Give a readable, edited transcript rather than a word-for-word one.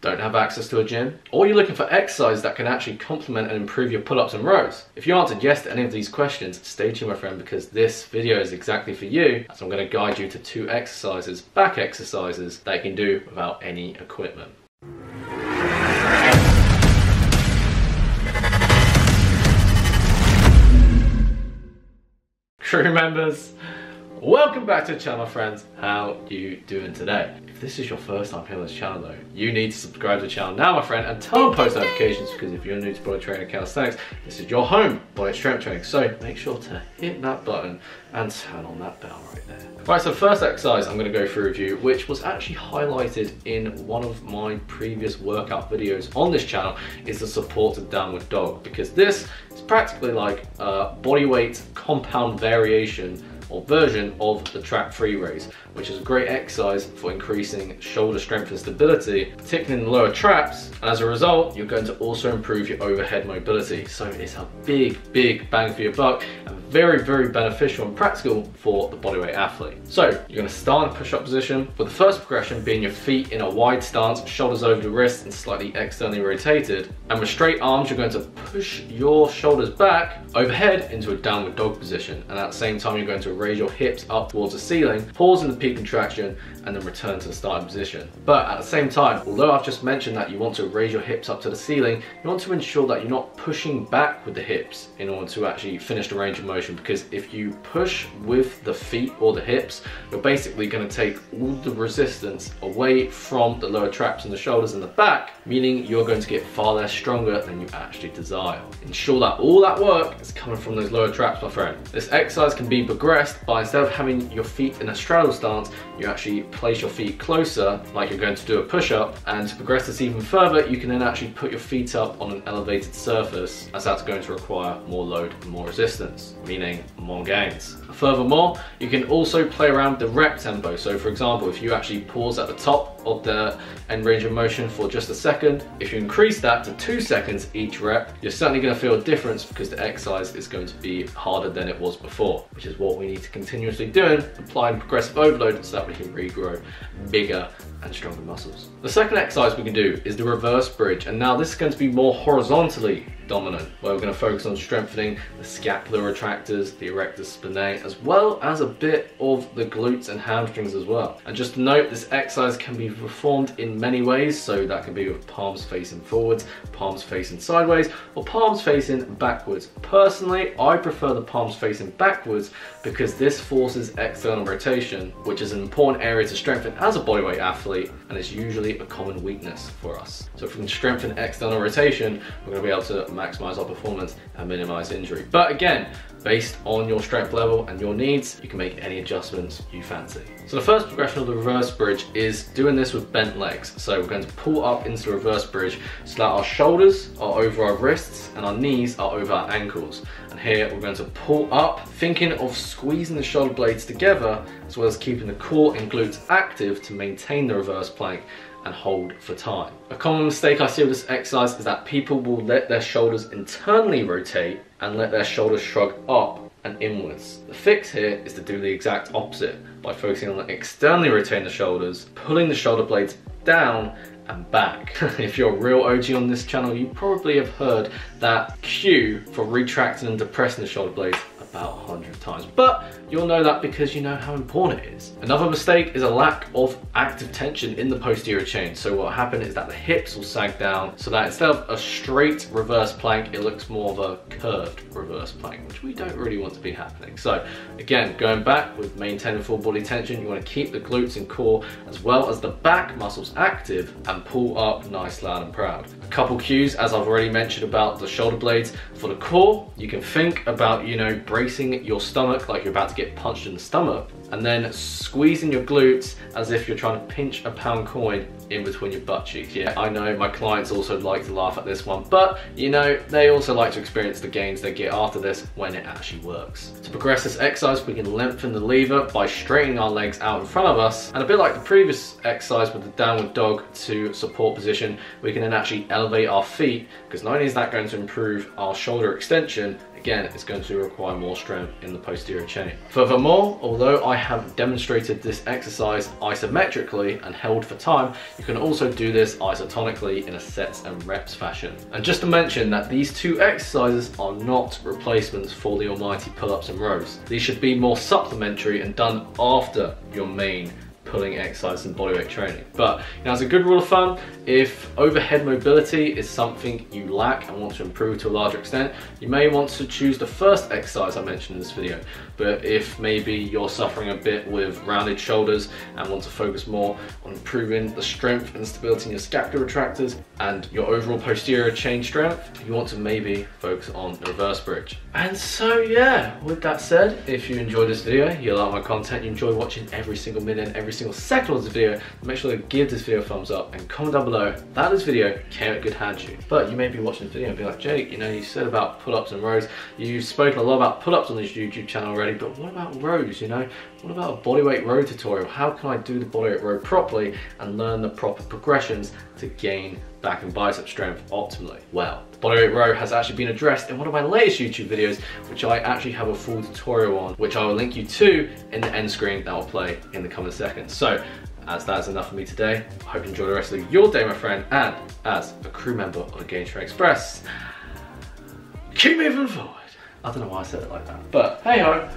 don't have access to a gym, or you're looking for exercise that can actually complement and improve your pull-ups and rows. If you answered yes to any of these questions, stay tuned, my friend, because this video is exactly for you, as I'm going to guide you to 2 exercises, back exercises, that you can do without any equipment. Crew members, welcome back to the channel, my friends. How you doing today? If this is your first time here on this channel though, you need to subscribe to the channel now, my friend, and turn on post notifications, because if you're new to body training and calisthenics, this is your home body strength training. So make sure to hit that button and turn on that bell right there. Right, so first exercise I'm going to go through with you, which was actually highlighted in one of my previous workout videos on this channel, is the supported downward dog, because this is practically like a body weight compound variation or version of the trap free raise, which is a great exercise for increasing shoulder strength and stability, particularly in the lower traps, and as a result you're going to also improve your overhead mobility. So it's a big bang for your buck, and very beneficial and practical for the bodyweight athlete. So you're going to start in a push-up position, with the first progression being your feet in a wide stance, shoulders over the wrists and slightly externally rotated, and with straight arms you're going to push your shoulders back overhead into a downward dog position, and at the same time you're going to raise your hips up towards the ceiling, pause in the peak contraction, and then return to the starting position. But at the same time, although I've just mentioned that you want to raise your hips up to the ceiling, you want to ensure that you're not pushing back with the hips in order to actually finish the range of motion, because if you push with the feet or the hips, you're basically going to take all the resistance away from the lower traps and the shoulders and the back, meaning you're going to get far less stronger than you actually desire. Ensure that all that work is coming from those lower traps, my friend. This exercise can be progressed by, instead of having your feet in a straddle stance, you actually place your feet closer like you're going to do a push-up, and to progress this even further you can then actually put your feet up on an elevated surface, as that's going to require more load and more resistance, meaning more gains. Furthermore, you can also play around with the rep tempo. So for example, if you actually pause at the top of the end range of motion for just a second, if you increase that to 2 seconds each rep, you're certainly going to feel a difference, because the exercise is going to be harder than it was before, which is what we need to continuously doing, applying progressive overload so that we can regrow bigger and stronger muscles. The second exercise we can do is the reverse bridge, and now this is going to be more horizontally dominant, where we're going to focus on strengthening the scapular retractors, the erector spinae, as well as a bit of the glutes and hamstrings as well. And just to note, this exercise can be performed in many ways, so that can be with palms facing forwards, palms facing sideways, or palms facing backwards. Personally, I prefer the palms facing backwards, because this forces external rotation, which is an important area to strengthen as a bodyweight athlete, and it's usually a common weakness for us. So if we can strengthen external rotation, we're going to be able to maximize our performance and minimize injury. But again, based on your strength level and your needs, you can make any adjustments you fancy. So the first progression of the reverse bridge is doing this with bent legs. So we're going to pull up into the reverse bridge so that our shoulders are over our wrists and our knees are over our ankles. And here we're going to pull up, thinking of squeezing the shoulder blades together, as well as keeping the core and glutes active to maintain the reverse plank and hold for time. A common mistake I see with this exercise is that people will let their shoulders internally rotate and let their shoulders shrug up and inwards. The fix here is to do the exact opposite, by focusing on externally rotating the shoulders, pulling the shoulder blades down and back. If you're a real OG on this channel, you probably have heard that cue for retracting and depressing the shoulder blades about 100 times, but you'll know that because you know how important it is. Another mistake is a lack of active tension in the posterior chain. So what will happen is that the hips will sag down, so that instead of a straight reverse plank, it looks more of a curved reverse plank, which we don't really want to be happening. So again, going back with maintaining full body tension, you want to keep the glutes and core as well as the back muscles active and pull up nice, loud and proud. A couple cues, as I've already mentioned about the shoulder blades. For the core, you can think about, bracing your stomach like you're about to get punched in the stomach, and then squeezing your glutes as if you're trying to pinch a pound coin in between your butt cheeks. Yeah, I know my clients also like to laugh at this one, but they also like to experience the gains they get after this when it actually works. To progress this exercise, we can lengthen the lever by straightening our legs out in front of us, and a bit like the previous exercise with the downward dog to support position, we can then actually elevate our feet, because not only is that going to improve our shoulder extension, again, it's going to require more strength in the posterior chain. Furthermore, although I have demonstrated this exercise isometrically and held for time, you can also do this isotonically in a sets and reps fashion. And just to mention that these two exercises are not replacements for the almighty pull-ups and rows. These should be more supplementary and done after your main pulling exercise and bodyweight training. But as a good rule of thumb, if overhead mobility is something you lack and want to improve to a larger extent, you may want to choose the first exercise I mentioned in this video. But if maybe you're suffering a bit with rounded shoulders and want to focus more on improving the strength and stability in your scapular retractors and your overall posterior chain strength, you want to maybe focus on the reverse bridge. And so yeah, with that said, if you enjoyed this video, you like my content, you enjoy watching every single minute, every single second of this video, make sure to give this video a thumbs up and comment down below that this video came at good handshake. But you may be watching this video and be like, Jake, you said about pull-ups and rows, you've spoken a lot about pull-ups on this YouTube channel already, but what about rows, What about a bodyweight row tutorial? How can I do the bodyweight row properly and learn the proper progressions to gain back and bicep strength optimally? Well, the bodyweight row has actually been addressed in one of my latest YouTube videos, which I actually have a full tutorial on, which I will link you to in the end screen that will play in the coming seconds. So, as that is enough for me today, I hope you enjoy the rest of your day, my friend, and as a crew member of the Gain Strength Express, keep moving forward. I don't know why I said it like that, but hey ho.